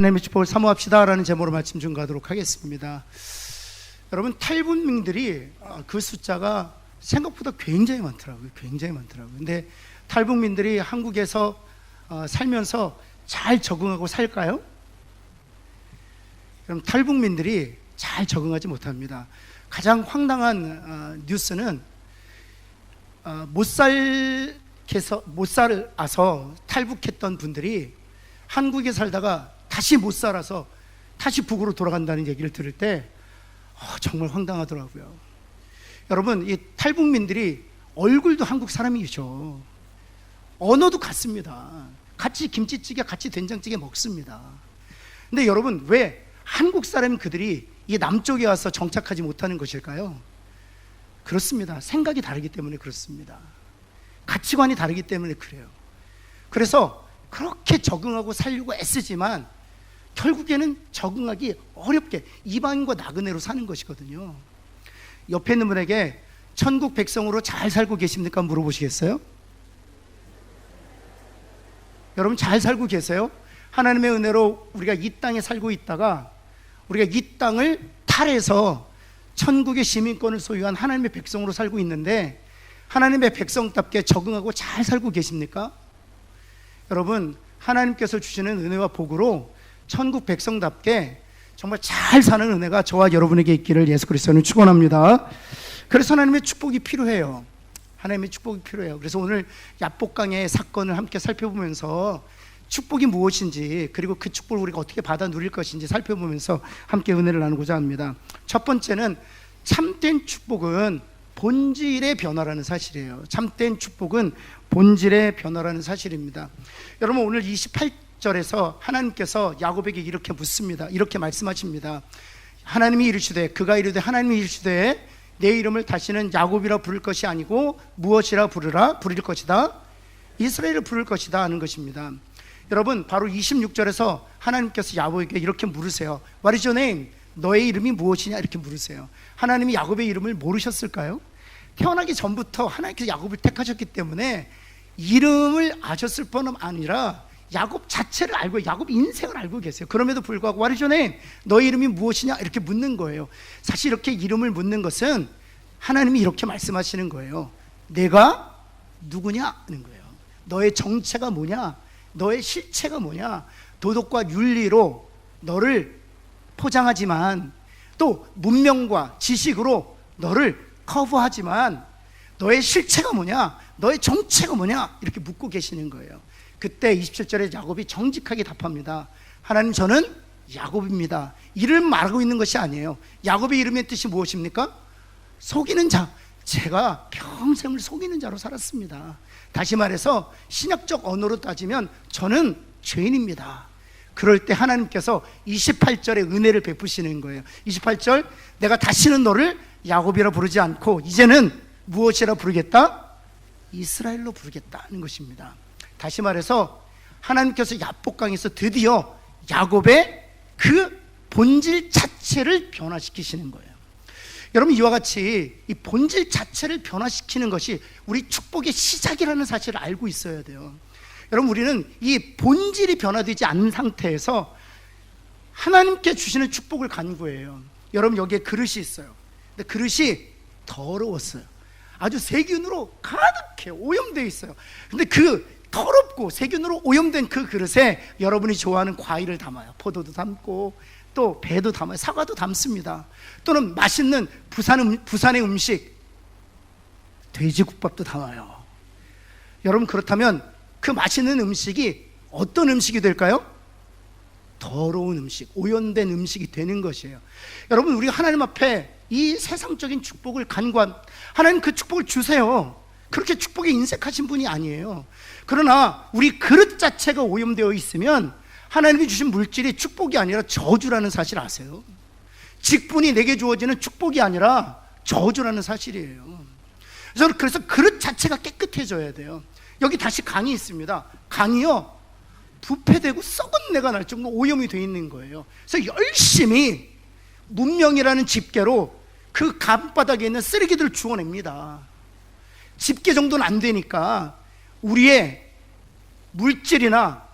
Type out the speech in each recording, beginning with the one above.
하나님의 축복을 사모합시다 라는 제목으로 말씀 증거하도록 하겠습니다. 여러분, 탈북민들이 그 숫자가 생각보다 굉장히 많더라고요. 근데 탈북민들이 한국에서 살면서 잘 적응하고 살까요? 그럼 탈북민들이 잘 적응하지 못합니다. 가장 황당한 뉴스는 못 살아서 탈북했던 분들이 한국에 살다가 다시 못 살아서 다시 북으로 돌아간다는 얘기를 들을 때 정말 황당하더라고요. 여러분, 이 탈북민들이 얼굴도 한국 사람이죠. 언어도 같습니다. 같이 김치찌개, 같이 된장찌개 먹습니다. 근데 여러분, 왜 한국 사람 그들이 이 남쪽에 와서 정착하지 못하는 것일까요? 그렇습니다. 생각이 다르기 때문에 그렇습니다. 가치관이 다르기 때문에 그래요. 그래서 그렇게 적응하고 살려고 애쓰지만 결국에는 적응하기 어렵게 이방인과 나그네로 사는 것이거든요. 옆에 있는 분에게 천국 백성으로 잘 살고 계십니까? 물어보시겠어요? 여러분, 잘 살고 계세요? 하나님의 은혜로 우리가 이 땅에 살고 있다가 우리가 이 땅을 탈해서 천국의 시민권을 소유한 하나님의 백성으로 살고 있는데 하나님의 백성답게 적응하고 잘 살고 계십니까? 여러분, 하나님께서 주시는 은혜와 복으로 천국 백성답게 정말 잘 사는 은혜가 저와 여러분에게 있기를 예수 그리스도는 축원합니다. 그래서 하나님의 축복이 필요해요. 하나님의 축복이 필요해요. 그래서 오늘 야복강의 사건을 함께 살펴보면서 축복이 무엇인지, 그리고 그 축복을 우리가 어떻게 받아 누릴 것인지 살펴보면서 함께 은혜를 나누고자 합니다. 첫 번째는 참된 축복은 본질의 변화라는 사실이에요. 참된 축복은 본질의 변화라는 사실입니다. 여러분, 오늘 28절에서 하나님께서 야곱에게 이렇게 묻습니다. 이렇게 말씀하십니다. 하나님이 이르시되, 그가 이르되 하나님이 이르시되 내 이름을 다시는 야곱이라 부를 것이 아니고 무엇이라 부릴 것이다? 이스라엘을 부를 것이다 하는 것입니다. 여러분, 바로 26절에서 하나님께서 야곱에게 이렇게 물으세요. What is your name? 너의 이름이 무엇이냐? 이렇게 물으세요. 하나님이 야곱의 이름을 모르셨을까요? 태어나기 전부터 하나님께서 야곱을 택하셨기 때문에 이름을 아셨을 뿐만 아니라 야곱 자체를 알고, 야곱 인생을 알고 계세요. 그럼에도 불구하고 What is your name? 너의 이름이 무엇이냐? 이렇게 묻는 거예요. 사실 이렇게 이름을 묻는 것은 하나님이 이렇게 말씀하시는 거예요. 내가 누구냐? 하는 거예요. 너의 정체가 뭐냐? 너의 실체가 뭐냐? 도덕과 윤리로 너를 포장하지만 또 문명과 지식으로 너를 커버하지만 너의 실체가 뭐냐? 너의 정체가 뭐냐? 이렇게 묻고 계시는 거예요. 그때 27절에 야곱이 정직하게 답합니다. 하나님, 저는 야곱입니다. 이름 말하고 있는 것이 아니에요. 야곱의 이름의 뜻이 무엇입니까? 속이는 자. 제가 평생을 속이는 자로 살았습니다. 다시 말해서 신약적 언어로 따지면 저는 죄인입니다. 그럴 때 하나님께서 28절에 은혜를 베푸시는 거예요. 28절, 내가 다시는 너를 야곱이라 부르지 않고 이제는 무엇이라 부르겠다? 이스라엘로 부르겠다는 것입니다. 다시 말해서 하나님께서 야복강에서 드디어 야곱의 그 본질 자체를 변화시키시는 거예요. 여러분, 이와 같이 이 본질 자체를 변화시키는 것이 우리 축복의 시작이라는 사실을 알고 있어야 돼요. 여러분, 우리는 이 본질이 변화되지 않는 상태에서 하나님께 주시는 축복을 간구해요. 여러분, 여기에 그릇이 있어요. 근데 그릇이 더러웠어요. 아주 세균으로 가득해 오염되어 있어요. 근데 그 더럽고 세균으로 오염된 그 그릇에 여러분이 좋아하는 과일을 담아요. 포도도 담고 또 배도 담아요. 사과도 담습니다. 또는 맛있는 부산의 음식, 돼지국밥도 담아요. 여러분, 그렇다면 그 맛있는 음식이 어떤 음식이 될까요? 더러운 음식, 오염된 음식이 되는 것이에요. 여러분, 우리가 하나님 앞에 이 세상적인 축복을 간구한 하나님, 그 축복을 주세요. 그렇게 축복에 인색하신 분이 아니에요. 그러나 우리 그릇 자체가 오염되어 있으면 하나님이 주신 물질이 축복이 아니라 저주라는 사실 아세요? 직분이 내게 주어지는 축복이 아니라 저주라는 사실이에요. 그래서 그릇 자체가 깨끗해져야 돼요. 여기 다시 강이 있습니다. 강이요, 부패되고 썩은 내가 날 정도로 오염이 되어 있는 거예요. 그래서 열심히 문명이라는 집게로 그 강바닥에 있는 쓰레기들을 주워냅니다. 집게 정도는 안 되니까 우리의 물질이나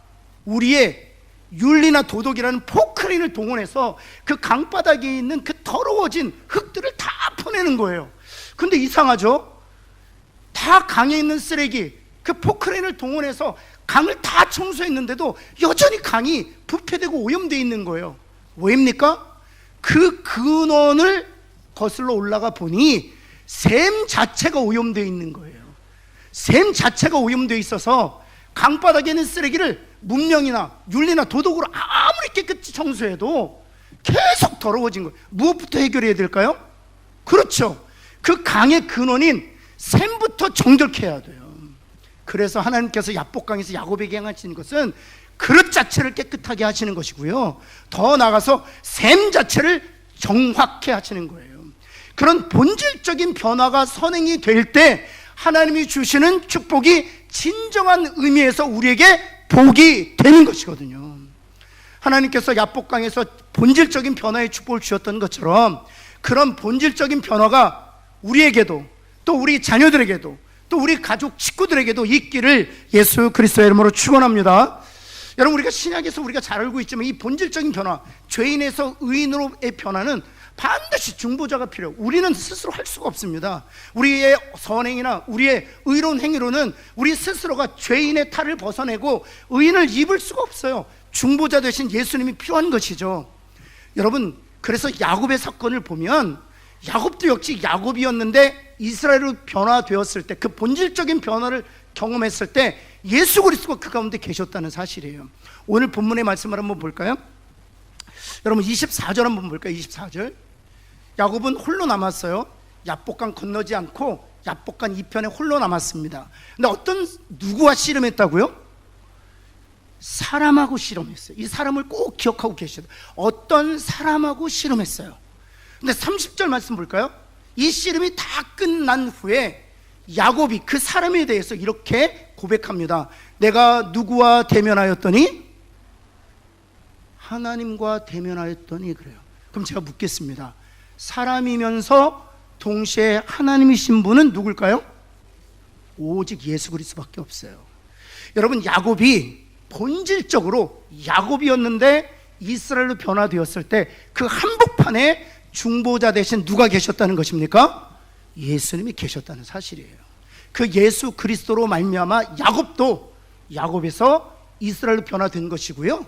우리의 윤리나 도덕이라는 포크레인을 동원해서 그 강바닥에 있는 그 더러워진 흙들을 다 퍼내는 거예요. 근데 이상하죠? 다 강에 있는 쓰레기, 그 포크레인을 동원해서 강을 다 청소했는데도 여전히 강이 부패되고 오염되어 있는 거예요. 왜입니까? 그 근원을 거슬러 올라가 보니 샘 자체가 오염되어 있는 거예요. 샘 자체가 오염되어 있어서 강바닥에 있는 쓰레기를 문명이나 윤리나 도덕으로 아무리 깨끗이 청소해도 계속 더러워진 거예요. 무엇부터 해결해야 될까요? 그렇죠. 그 강의 근원인 샘부터 정결케 해야 돼요. 그래서 하나님께서 야복강에서 야곱에게 행하시는 것은 그릇 자체를 깨끗하게 하시는 것이고요, 더 나아가서 샘 자체를 정확해 하시는 거예요. 그런 본질적인 변화가 선행이 될 때 하나님이 주시는 축복이 진정한 의미에서 우리에게 복이 되는 것이거든요. 하나님께서 야복강에서 본질적인 변화의 축복을 주셨던 것처럼 그런 본질적인 변화가 우리에게도, 또 우리 자녀들에게도, 또 우리 가족 식구들에게도 있기를 예수 그리스도의 이름으로 축원합니다. 여러분, 우리가 신약에서 우리가 잘 알고 있지만 이 본질적인 변화, 죄인에서 의인으로의 변화는 반드시 중보자가 필요해요. 우리는 스스로 할 수가 없습니다. 우리의 선행이나 우리의 의로운 행위로는 우리 스스로가 죄인의 탈을 벗어내고 의인을 입을 수가 없어요. 중보자 대신 예수님이 필요한 것이죠. 여러분, 그래서 야곱의 사건을 보면 야곱도 역시 야곱이었는데 이스라엘로 변화되었을 때, 그 본질적인 변화를 경험했을 때 예수 그리스도가 그 가운데 계셨다는 사실이에요. 오늘 본문의 말씀을 한번 볼까요? 여러분 24절 한번 볼까요? 24절. 야곱은 홀로 남았어요. 야복강 건너지 않고 야복강 이편에 홀로 남았습니다. 근데 누구와 씨름했다고요? 사람하고 씨름했어요. 이 사람을 꼭 기억하고 계셔야 돼요. 어떤 사람하고 씨름했어요. 근데 30절 말씀 볼까요? 이 씨름이 다 끝난 후에 야곱이 그 사람에 대해서 이렇게 고백합니다. 내가 누구와 대면하였더니? 하나님과 대면하였더니. 그래요. 그럼 제가 묻겠습니다. 사람이면서 동시에 하나님이신 분은 누굴까요? 오직 예수 그리스도밖에 없어요. 여러분, 야곱이 본질적으로 야곱이었는데 이스라엘로 변화되었을 때 그 한복판에 중보자 대신 누가 계셨다는 것입니까? 예수님이 계셨다는 사실이에요. 그 예수 그리스도로 말미암아 야곱도 야곱에서 이스라엘로 변화된 것이고요,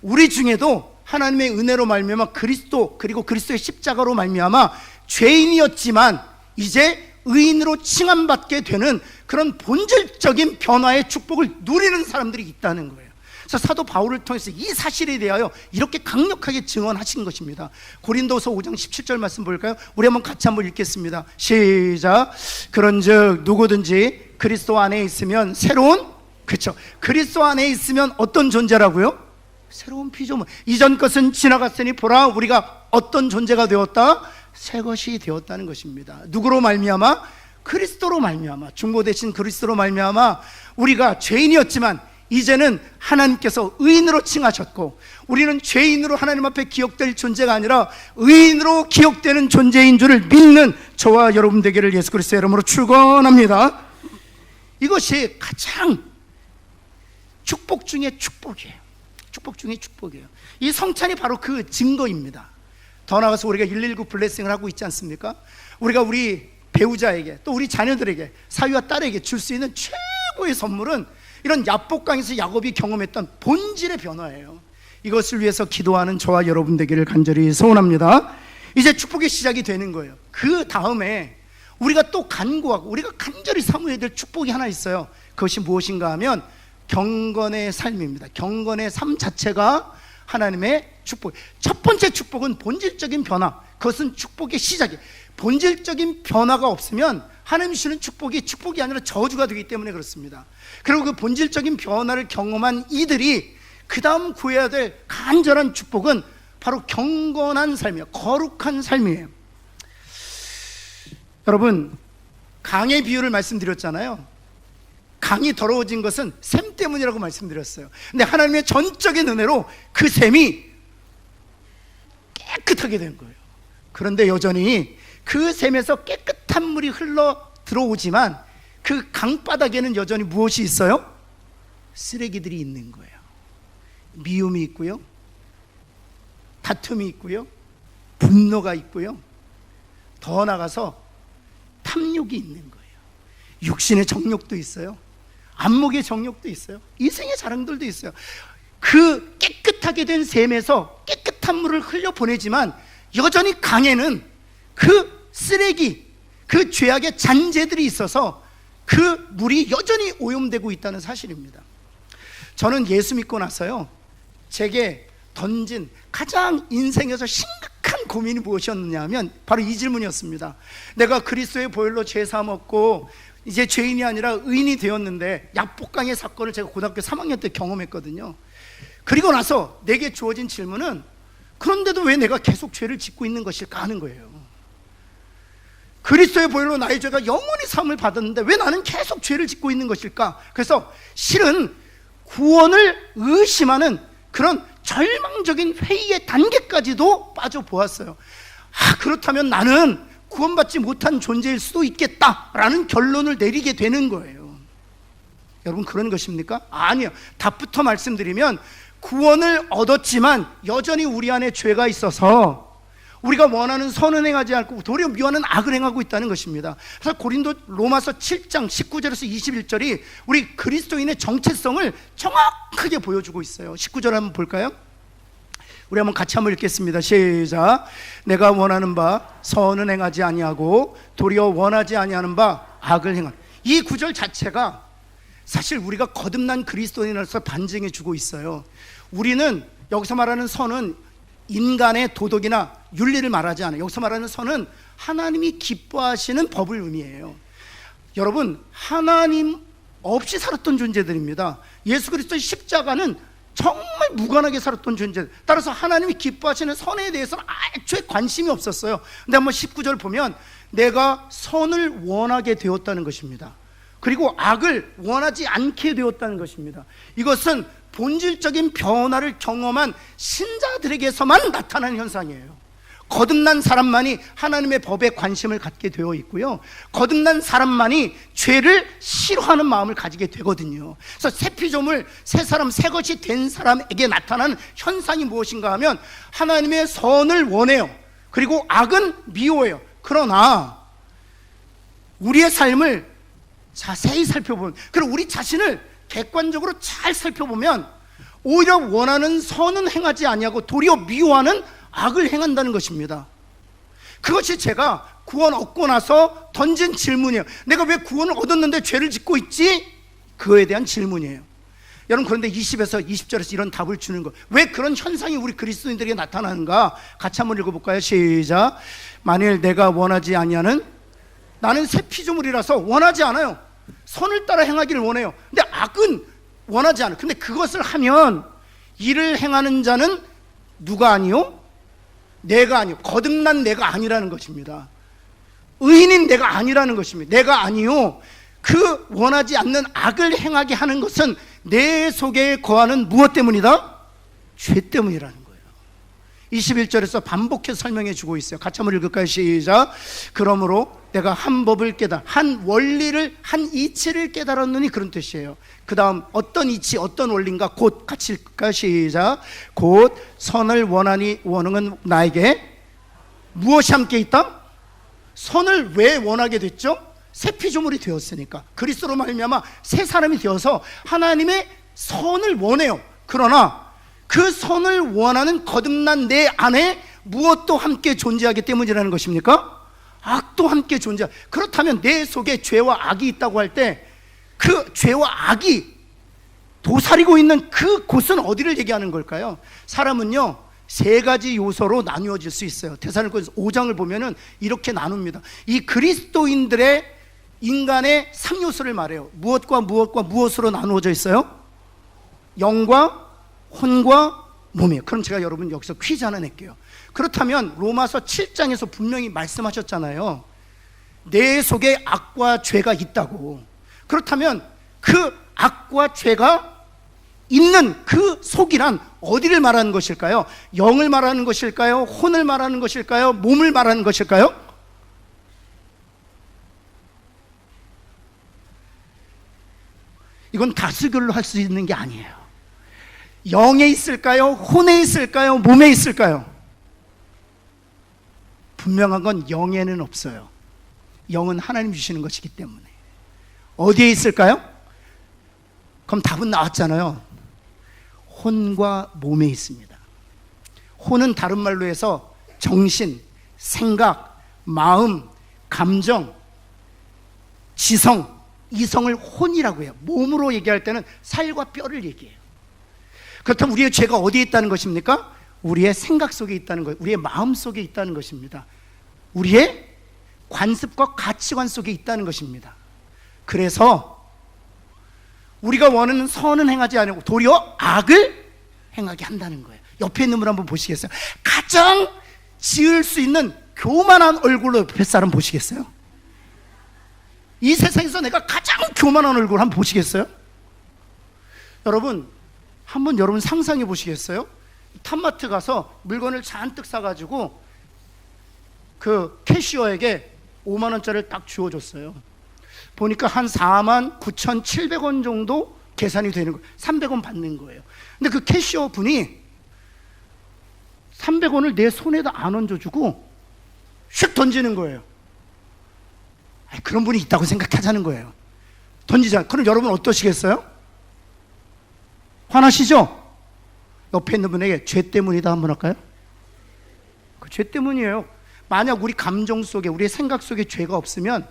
우리 중에도 하나님의 은혜로 말미암아 그리스도, 그리고 그리스도의 십자가로 말미암아 죄인이었지만 이제 의인으로 칭함받게 되는 그런 본질적인 변화의 축복을 누리는 사람들이 있다는 거예요. 그래서 사도 바울을 통해서 이 사실에 대하여 이렇게 강력하게 증언하신 것입니다. 고린도서 5장 17절 말씀 볼까요? 우리 한번 같이 한번 읽겠습니다. 시작. 그런즉 누구든지 그리스도 안에 있으면 새로운, 그렇죠, 그리스도 안에 있으면 어떤 존재라고요? 새로운 피조물. 이전 것은 지나갔으니 보라, 우리가 어떤 존재가 되었다? 새 것이 되었다는 것입니다. 누구로 말미암아? 그리스도로 말미암아. 중보 대신 그리스도로 말미암아 우리가 죄인이었지만 이제는 하나님께서 의인으로 칭하셨고, 우리는 죄인으로 하나님 앞에 기억될 존재가 아니라 의인으로 기억되는 존재인 줄을 믿는 저와 여러분 되기를 예수 그리스도의 이름으로 축원합니다. 이것이 가장 축복 중에 축복이에요. 축복 중에 축복이에요. 이 성찬이 바로 그 증거입니다. 더 나아가서 우리가 119 블레싱을 하고 있지 않습니까? 우리가 우리 배우자에게, 또 우리 자녀들에게, 사위와 딸에게 줄 수 있는 최고의 선물은 이런 야복강에서 야곱이 경험했던 본질의 변화예요. 이것을 위해서 기도하는 저와 여러분 되기를 간절히 소원합니다. 이제 축복의 시작이 되는 거예요. 그 다음에 우리가 또 간구하고 우리가 간절히 사모해야 될 축복이 하나 있어요. 그것이 무엇인가 하면 경건의 삶입니다. 경건의 삶 자체가 하나님의 축복. 첫 번째 축복은 본질적인 변화. 그것은 축복의 시작이에요. 본질적인 변화가 없으면 하나님 주시는 축복이 아니라 저주가 되기 때문에 그렇습니다. 그리고 그 본질적인 변화를 경험한 이들이 그 다음 구해야 될 간절한 축복은 바로 경건한 삶이에요. 거룩한 삶이에요. 여러분, 강의 비유를 말씀드렸잖아요. 강이 더러워진 것은 샘 때문이라고 말씀드렸어요. 근데 하나님의 전적인 은혜로 그 샘이 깨끗하게 된 거예요. 그런데 여전히 그 샘에서 깨끗한 물이 흘러 들어오지만 그 강바닥에는 여전히 무엇이 있어요? 쓰레기들이 있는 거예요. 미움이 있고요, 다툼이 있고요, 분노가 있고요, 더 나아가서 탐욕이 있는 거예요. 육신의 정욕도 있어요, 안목의 정욕도 있어요, 이생의 자랑들도 있어요. 그 깨끗하게 된 샘에서 깨끗한 물을 흘려보내지만 여전히 강에는 그 쓰레기, 그 죄악의 잔재들이 있어서 그 물이 여전히 오염되고 있다는 사실입니다. 저는 예수 믿고 나서요, 제게 던진 가장 인생에서 심각한 고민이 무엇이었느냐 면 바로 이 질문이었습니다. 내가 그리스도의 보혈로 죄 사함 얻고 이제 죄인이 아니라 의인이 되었는데, 약복강의 사건을 제가 고등학교 3학년 때 경험했거든요. 그리고 나서 내게 주어진 질문은, 그런데도 왜 내가 계속 죄를 짓고 있는 것일까 하는 거예요. 그리스도의 보혈로 나의 죄가 영원히 사함을 받았는데 왜 나는 계속 죄를 짓고 있는 것일까? 그래서 실은 구원을 의심하는 그런 절망적인 회의의 단계까지도 빠져보았어요. 그렇다면 나는 구원받지 못한 존재일 수도 있겠다라는 결론을 내리게 되는 거예요. 여러분, 그런 것입니까? 아니요. 답부터 말씀드리면, 구원을 얻었지만 여전히 우리 안에 죄가 있어서 우리가 원하는 선은 행하지 않고 도리어 미워하는 악을 행하고 있다는 것입니다. 그래서 로마서 7장 19절에서 21절이 우리 그리스도인의 정체성을 정확하게 보여주고 있어요. 19절 한번 볼까요? 우리 한번 같이 한번 읽겠습니다. 시작. 내가 원하는 바 선은 행하지 아니하고 도리어 원하지 아니하는 바 악을 행하는, 이 구절 자체가 사실 우리가 거듭난 그리스도인으로서 반증해 주고 있어요. 우리는 여기서 말하는 선은 인간의 도덕이나 윤리를 말하지 않아요. 여기서 말하는 선은 하나님이 기뻐하시는 법을 의미해요. 여러분, 하나님 없이 살았던 존재들입니다. 예수 그리스도의 십자가는 정말 무관하게 살았던 존재, 따라서 하나님이 기뻐하시는 선에 대해서는 애초에 관심이 없었어요. 근데 한번 19절 보면 내가 선을 원하게 되었다는 것입니다. 그리고 악을 원하지 않게 되었다는 것입니다. 이것은 본질적인 변화를 경험한 신자들에게서만 나타나는 현상이에요. 거듭난 사람만이 하나님의 법에 관심을 갖게 되어 있고요, 거듭난 사람만이 죄를 싫어하는 마음을 가지게 되거든요. 그래서 새 피조물, 새 사람, 새 것이 된 사람에게 나타나는 현상이 무엇인가 하면 하나님의 선을 원해요. 그리고 악은 미워해요. 그러나 우리의 삶을 자세히 살펴보면, 그리고 우리 자신을 객관적으로 잘 살펴보면 오히려 원하는 선은 행하지 아니하고 도리어 미워하는 악을 행한다는 것입니다. 그것이 제가 구원 얻고 나서 던진 질문이에요. 내가 왜 구원을 얻었는데 죄를 짓고 있지? 그거에 대한 질문이에요. 여러분, 그런데 20에서 20절에서 이런 답을 주는 거, 왜 그런 현상이 우리 그리스도인들에게 나타나는가? 같이 한번 읽어볼까요? 시작. 만일 내가 원하지 아니하는, 나는 새 피조물이라서 원하지 않아요. 선을 따라 행하기를 원해요. 근데 악은 원하지 않아요. 근데 그것을 하면 이를 행하는 자는 누가 아니요? 내가 아니요. 거듭난 내가 아니라는 것입니다. 의인인 내가 아니라는 것입니다. 내가 아니요. 그 원하지 않는 악을 행하게 하는 것은 내 속에 거하는 무엇 때문이다? 죄 때문이라는 거예요. 21절에서 반복해서 설명해 주고 있어요. 같이 한번 읽을까요? 시작. 그러므로 내가 한 법을 한 원리를, 한 이치를 깨달았느니, 그런 뜻이에요. 그 다음 어떤 이치, 어떤 원리인가? 곧 같이 읽을까요? 시작. 곧 선을 원하니 원하는 나에게 무엇이 함께 있다? 선을 왜 원하게 됐죠? 새 피조물이 되었으니까, 그리스도로 말미암아 새 사람이 되어서 하나님의 선을 원해요. 그러나 그 선을 원하는 거듭난 내 안에 무엇도 함께 존재하기 때문이라는 것입니까? 악도 함께 존재. 그렇다면 내 속에 죄와 악이 있다고 할 때 그 죄와 악이 도사리고 있는 그 곳은 어디를 얘기하는 걸까요? 사람은요, 세 가지 요소로 나누어질 수 있어요. 데살로니가서 5장을 보면은 이렇게 나눕니다. 이 그리스도인들의 인간의 3요소를 말해요. 무엇과 무엇과 무엇으로 나누어져 있어요? 영과 혼과 몸이에요. 그럼 제가 여러분 여기서 퀴즈 하나 낼게요. 그렇다면 로마서 7장에서 분명히 말씀하셨잖아요. 내 속에 악과 죄가 있다고. 그렇다면 그 악과 죄가 있는 그 속이란 어디를 말하는 것일까요? 영을 말하는 것일까요? 혼을 말하는 것일까요? 몸을 말하는 것일까요? 이건 다수결로 할 수 있는 게 아니에요. 영에 있을까요? 혼에 있을까요? 몸에 있을까요? 분명한 건 영에는 없어요. 영은 하나님 주시는 것이기 때문에. 어디에 있을까요? 그럼 답은 나왔잖아요. 혼과 몸에 있습니다. 혼은 다른 말로 해서 정신, 생각, 마음, 감정, 지성, 이성을 혼이라고 해요. 몸으로 얘기할 때는 살과 뼈를 얘기해요. 그렇다면 우리의 죄가 어디에 있다는 것입니까? 우리의 생각 속에 있다는 거예요. 우리의 마음 속에 있다는 것입니다. 우리의 관습과 가치관 속에 있다는 것입니다. 그래서 우리가 원하는 선은 행하지 않고 도리어 악을 행하게 한다는 거예요. 옆에 있는 분 한번 보시겠어요? 가장 지을 수 있는 교만한 얼굴로 옆에 사람 보시겠어요? 이 세상에서 내가 가장 교만한 얼굴 한번 보시겠어요? 여러분, 한번 여러분 상상해 보시겠어요? 탑마트 가서 물건을 잔뜩 사가지고 그 캐시어에게 5만 원짜리를 딱 주워줬어요. 보니까 한 49,700원 정도 계산이 되는 거예요. 300원 받는 거예요. 근데 그 캐시어 분이 300원을 내 손에다 안 얹어주고 슉 던지는 거예요. 그런 분이 있다고 생각하자는 거예요. 던지자. 그럼 여러분 어떠시겠어요? 화나시죠? 옆에 있는 분에게 죄 때문이다 한번 할까요? 그 죄 때문이에요. 만약 우리 감정 속에, 우리의 생각 속에 죄가 없으면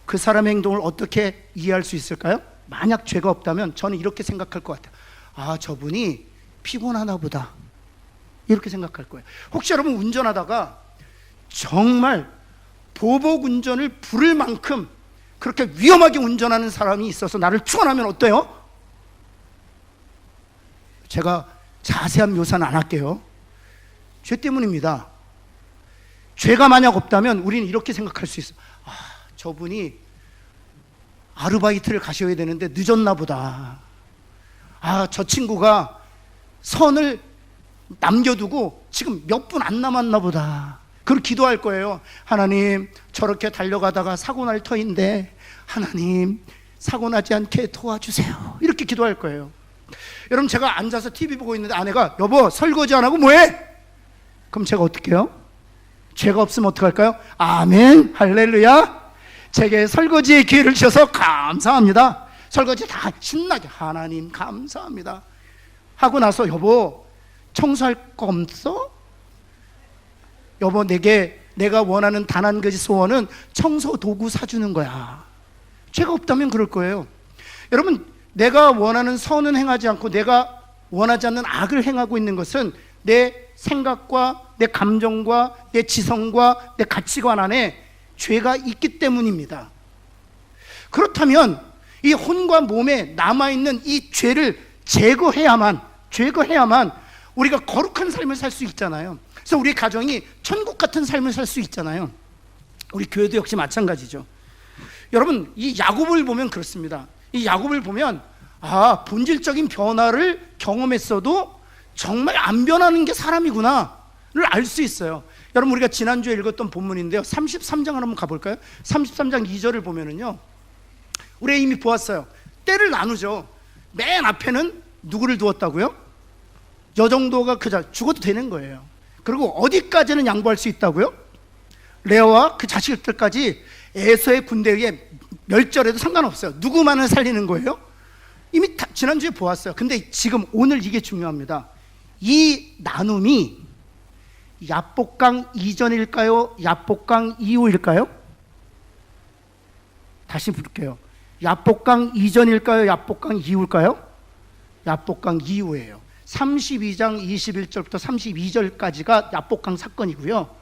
그 사람의 행동을 어떻게 이해할 수 있을까요? 만약 죄가 없다면 저는 이렇게 생각할 것 같아요. 아, 저분이 피곤하나 보다, 이렇게 생각할 거예요. 혹시 여러분 운전하다가 정말 보복 운전을 부를 만큼 그렇게 위험하게 운전하는 사람이 있어서 나를 추원하면 어때요? 제가 자세한 묘사는 안 할게요. 죄 때문입니다. 죄가 만약 없다면 우리는 이렇게 생각할 수 있어요. 아, 저분이 아르바이트를 가셔야 되는데 늦었나 보다. 아, 저 친구가 선을 남겨두고 지금 몇 분 안 남았나 보다. 그걸 기도할 거예요. 하나님, 저렇게 달려가다가 사고 날 터인데 하나님, 사고 나지 않게 도와주세요. 이렇게 기도할 거예요. 여러분, 제가 앉아서 TV 보고 있는데 아내가 여보 설거지 안 하고 뭐해? 그럼 제가 어떻게 해요? 죄가 없으면 어떡할까요? 아멘, 할렐루야. 제게 설거지의 기회를 주셔서 감사합니다. 설거지 다 신나게 하나님 감사합니다 하고 나서 여보 청소할 거 없어? 여보, 내가 원하는 단 한 가지 소원은 청소 도구 사주는 거야. 죄가 없다면 그럴 거예요. 여러분, 내가 원하는 선은 행하지 않고 내가 원하지 않는 악을 행하고 있는 것은 내 생각과 내 감정과 내 지성과 내 가치관 안에 죄가 있기 때문입니다. 그렇다면 이 혼과 몸에 남아있는 이 죄를 제거해야만 우리가 거룩한 삶을 살 수 있잖아요. 그래서 우리 가정이 천국 같은 삶을 살 수 있잖아요. 우리 교회도 역시 마찬가지죠. 여러분, 이 야곱을 보면 그렇습니다. 이 야곱을 보면 아, 본질적인 변화를 경험했어도 정말 안 변하는 게 사람이구나를 알 수 있어요. 여러분, 우리가 지난주에 읽었던 본문인데요, 33장을 한번 가볼까요? 33장 2절을 보면은요, 우리가 이미 보았어요. 때를 나누죠. 맨 앞에는 누구를 두었다고요? 여정도가 그자 죽어도 되는 거예요. 그리고 어디까지는 양보할 수 있다고요? 레아와 그 자식들까지 에서의 군대에 의해 멸절해도 상관없어요. 누구만을 살리는 거예요? 이미 지난주에 보았어요. 근데 지금 오늘 이게 중요합니다. 이 나눔이 야복강 이전일까요? 야복강 이후일까요? 다시 부를게요. 야복강 이전일까요? 야복강 이후일까요? 야복강 이후예요. 32장 21절부터 32절까지가 야복강 사건이고요.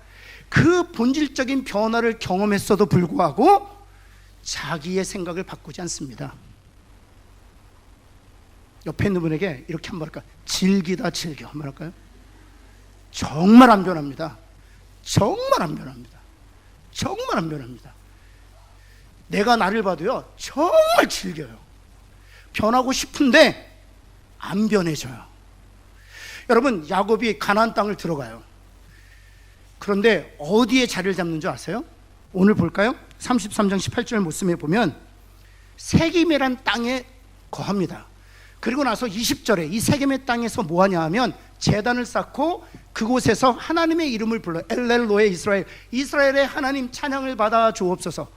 그 본질적인 변화를 경험했어도 불구하고 자기의 생각을 바꾸지 않습니다. 옆에 있는 분에게 이렇게 한번 할까요? 즐기다 즐겨 한번 할까요? 정말 안 변합니다. 정말 안 변합니다. 정말 안 변합니다. 내가 나를 봐도요, 정말 즐겨요. 변하고 싶은데 안 변해져요. 여러분, 야곱이 가나안 땅을 들어가요. 그런데 어디에 자리를 잡는 줄 아세요? 오늘 볼까요? 33장 18절 말씀에 보면 세기메란 땅에 거합니다. 그리고 나서 20절에 이 세겜의 땅에서 뭐 하냐 하면 제단을 쌓고 그곳에서 하나님의 이름을 불러 엘렐로의 이스라엘, 이스라엘의 하나님 찬양을 받아 주옵소서.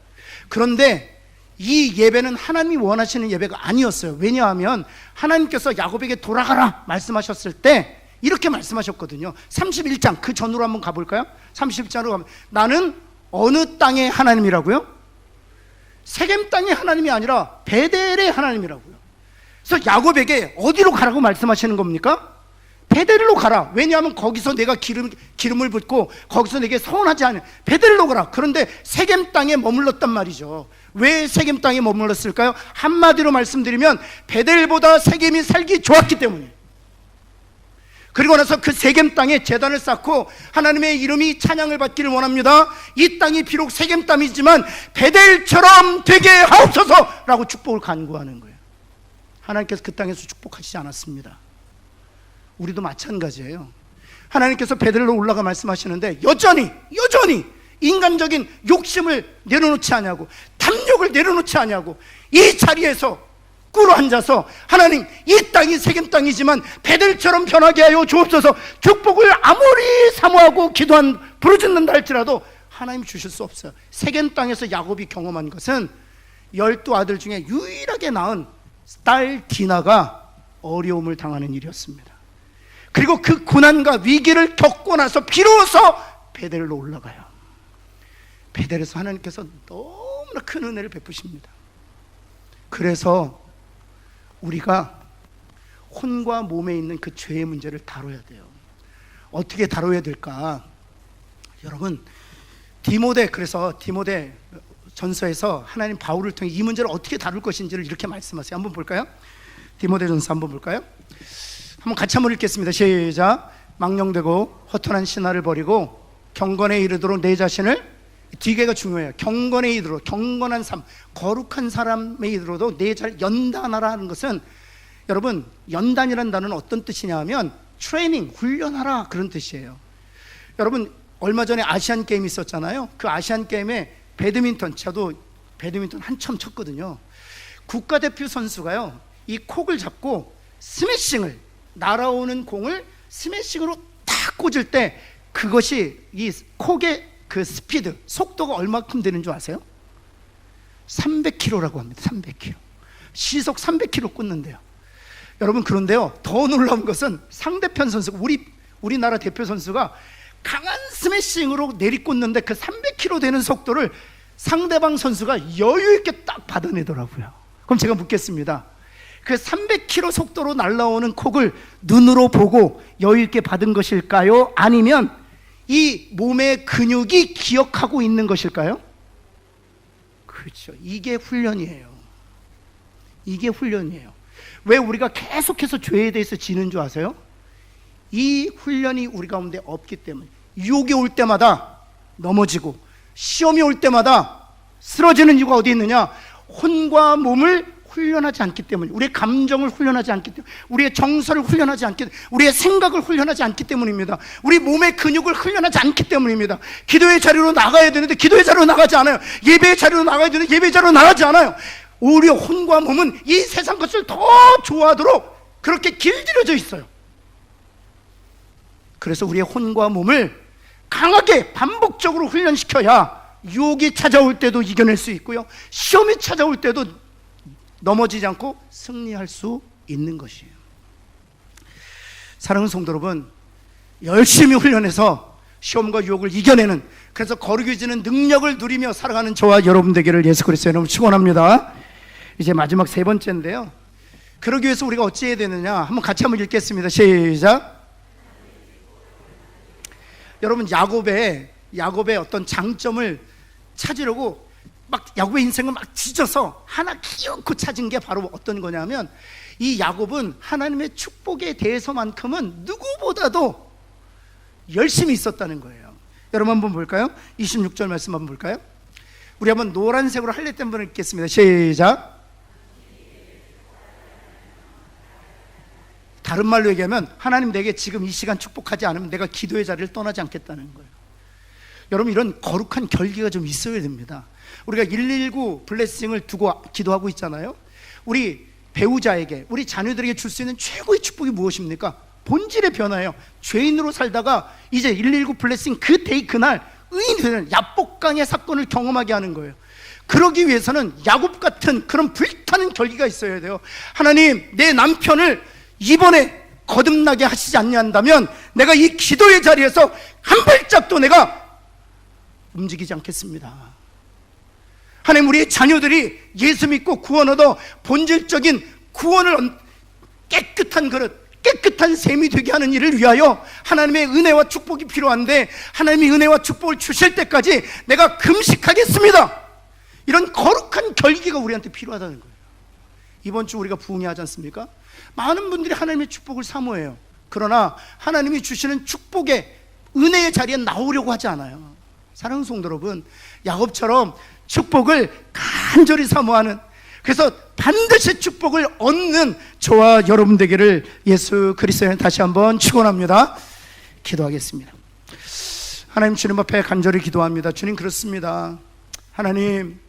그런데 이 예배는 하나님이 원하시는 예배가 아니었어요. 왜냐하면 하나님께서 야곱에게 돌아가라 말씀하셨을 때 이렇게 말씀하셨거든요. 31장 그 전으로 한번 가볼까요? 31장으로 가면 나는 어느 땅의 하나님이라고요? 세겜 땅의 하나님이 아니라 베델의 하나님이라고요. 그래서 야곱에게 어디로 가라고 말씀하시는 겁니까? 베델로 가라. 왜냐하면 거기서 내가 기름을 붓고 거기서 내게 서운하지 않은 베델로 가라. 그런데 세겜 땅에 머물렀단 말이죠. 왜 세겜 땅에 머물렀을까요? 한마디로 말씀드리면 베델보다 세겜이 살기 좋았기 때문이에요. 그리고 나서 그 세겜 땅에 제단을 쌓고 하나님의 이름이 찬양을 받기를 원합니다. 이 땅이 비록 세겜 땅이지만 베델처럼 되게 하옵소서 라고 축복을 간구하는 거예요. 하나님께서 그 땅에서 축복하시지 않았습니다. 우리도 마찬가지예요. 하나님께서 베델로 올라가 말씀하시는데 여전히 인간적인 욕심을 내려놓지 않냐고, 탐욕을 내려놓지 않냐고 이 자리에서 꿇어 앉아서 하나님, 이 땅이 세겜 땅이지만 베델처럼 변하게 하여 주옵소서. 축복을 아무리 사모하고 부르짖는다 할지라도 하나님 주실 수 없어요. 세겜 땅에서 야곱이 경험한 것은 12아들 중에 유일하게 낳은 딸 디나가 어려움을 당하는 일이었습니다. 그리고 그 고난과 위기를 겪고 나서 비로소 베델로 올라가요. 베델에서 하나님께서 너무나 큰 은혜를 베푸십니다. 그래서 우리가 혼과 몸에 있는 그 죄의 문제를 다뤄야 돼요. 어떻게 다뤄야 될까? 여러분, 그래서 디모데 전서에서 하나님 바울을 통해 이 문제를 어떻게 다룰 것인지를 이렇게 말씀하세요. 한번 볼까요? 디모데 전서 한번 볼까요? 한번 같이 한번 읽겠습니다. 시작. 망령되고 허탄한 신화를 버리고 경건에 이르도록 내 자신을, 뒤개가 중요해요. 경건에 이르도록, 경건한 삶, 거룩한 사람에 이르도록 내 자신을 연단하라 하는 것은, 여러분, 연단이라는 단어는 어떤 뜻이냐 하면 트레이닝, 훈련하라, 그런 뜻이에요. 여러분, 얼마 전에 아시안 게임 있었잖아요. 그 아시안 게임에 배드민턴, 저도 배드민턴 한참 쳤거든요. 국가대표 선수가요, 이 콕을 잡고 스매싱을, 날아오는 공을 스매싱으로 탁 꽂을 때 그것이 이 콕의 그 스피드, 속도가 얼마큼 되는 줄 아세요? 300km라고 합니다. 300km. 시속 300km 꽂는데요. 여러분, 그런데요, 더 놀라운 것은 상대편 선수가, 우리나라 대표 선수가 강한 스매싱으로 내리꽂는데 그 300km 되는 속도를 상대방 선수가 여유 있게 딱 받아내더라고요. 그럼 제가 묻겠습니다. 그 300km 속도로 날아오는 콕을 눈으로 보고 여유 있게 받은 것일까요? 아니면 이 몸의 근육이 기억하고 있는 것일까요? 그렇죠. 이게 훈련이에요. 이게 훈련이에요. 왜 우리가 계속해서 죄에 대해서 지는 줄 아세요? 이 훈련이 우리 가운데 없기 때문에. 유혹이 올 때마다 넘어지고 시험이 올 때마다 쓰러지는 이유가 어디 있느냐? 혼과 몸을 훈련하지 않기 때문에, 우리의 감정을 훈련하지 않기 때문에, 우리의 정서를 훈련하지 않기 때문에, 우리의 생각을 훈련하지 않기 때문입니다. 우리 몸의 근육을 훈련하지 않기 때문입니다. 기도의 자리로 나가야 되는데 기도의 자리로 나가지 않아요. 예배의 자리로 나가야 되는데 예배의 자리로 나가지 않아요. 오히려 혼과 몸은 이 세상 것을 더 좋아하도록 그렇게 길들여져 있어요. 그래서 우리의 혼과 몸을 강하게 반복적으로 훈련시켜야 유혹이 찾아올 때도 이겨낼 수 있고요, 시험이 찾아올 때도 넘어지지 않고 승리할 수 있는 것이에요. 사랑하는 성도 여러분, 열심히 훈련해서 시험과 유혹을 이겨내는, 그래서 거룩해지는 능력을 누리며 살아가는 저와 여러분 되기를 예수 그리스도의 이름으로 축원합니다. 이제 마지막 세 번째인데요, 그러기 위해서 우리가 어찌해야 되느냐, 한번 같이 한번 읽겠습니다. 시작. 여러분, 야곱의 어떤 장점을 찾으려고 막 야곱의 인생을 막 찢어서 하나 기어코 찾은 게 바로 어떤 거냐면, 이 야곱은 하나님의 축복에 대해서만큼은 누구보다도 열심히 있었다는 거예요. 여러분 한번 볼까요? 26절 말씀 한번 볼까요? 우리 한번 노란색으로 할렛 한번 읽겠습니다. 시작. 다른 말로 얘기하면 하나님 내게 지금 이 시간 축복하지 않으면 내가 기도의 자리를 떠나지 않겠다는 거예요. 여러분, 이런 거룩한 결기가 좀 있어야 됩니다. 우리가 119 블레싱을 두고 기도하고 있잖아요. 우리 배우자에게, 우리 자녀들에게 줄 수 있는 최고의 축복이 무엇입니까? 본질의 변화예요. 죄인으로 살다가 이제 119 블레싱 그 데이, 그날 의인이 되는 야복강의 사건을 경험하게 하는 거예요. 그러기 위해서는 야곱 같은 그런 불타는 결기가 있어야 돼요. 하나님, 내 남편을 이번에 거듭나게 하시지 않는다면 내가 이 기도의 자리에서 한 발짝도 내가 움직이지 않겠습니다. 하나님, 우리의 자녀들이 예수 믿고 구원 얻어 본질적인 구원을, 깨끗한 그릇, 깨끗한 셈이 되게 하는 일을 위하여 하나님의 은혜와 축복이 필요한데, 하나님이 은혜와 축복을 주실 때까지 내가 금식하겠습니다, 이런 거룩한 결기가 우리한테 필요하다는 거예요. 이번 주 우리가 부흥회 하지 않습니까? 많은 분들이 하나님의 축복을 사모해요. 그러나 하나님이 주시는 축복의 은혜의 자리에 나오려고 하지 않아요. 사랑하는 성도 여러분, 야곱처럼 축복을 간절히 사모하는, 그래서 반드시 축복을 얻는 저와 여러분 되기를 예수 그리스도에 다시 한번 축원합니다. 기도하겠습니다. 하나님, 주님 앞에 간절히 기도합니다. 주님, 그렇습니다. 하나님,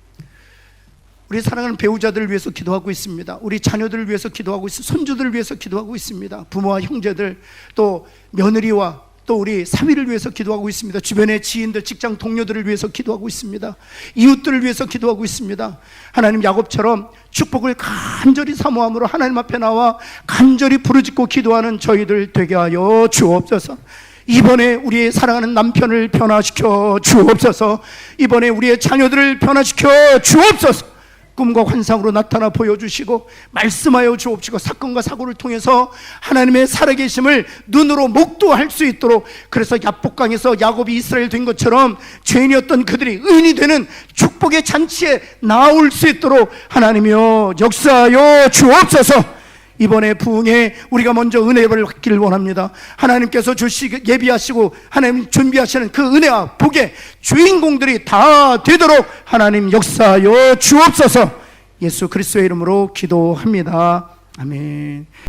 우리 사랑하는 배우자들을 위해서 기도하고 있습니다. 우리 자녀들을 위해서 기도하고 있습니다. 손주들을 위해서 기도하고 있습니다. 부모와 형제들, 또 며느리와 또 우리 사위를 위해서 기도하고 있습니다. 주변의 지인들, 직장 동료들을 위해서 기도하고 있습니다. 이웃들을 위해서 기도하고 있습니다. 하나님, 야곱처럼 축복을 간절히 사모함으로 하나님 앞에 나와 간절히 부르짖고 기도하는 저희들 되게 하여 주옵소서. 이번에 우리의 사랑하는 남편을 변화시켜 주옵소서. 이번에 우리의 자녀들을 변화시켜 주옵소서. 꿈과 환상으로 나타나 보여주시고 말씀하여 주옵시고, 사건과 사고를 통해서 하나님의 살아계심을 눈으로 목도할 수 있도록, 그래서 야복강에서 야곱이 이스라엘 된 것처럼 죄인이었던 그들이 의인이 되는 축복의 잔치에 나올 수 있도록 하나님이여 역사하여 주옵소서. 이번에 부흥에 우리가 먼저 은혜를 받기를 원합니다. 하나님께서 예비하시고 하나님 준비하시는 그 은혜와 복의 주인공들이 다 되도록 하나님 역사하여 주옵소서. 예수 그리스도의 이름으로 기도합니다. 아멘.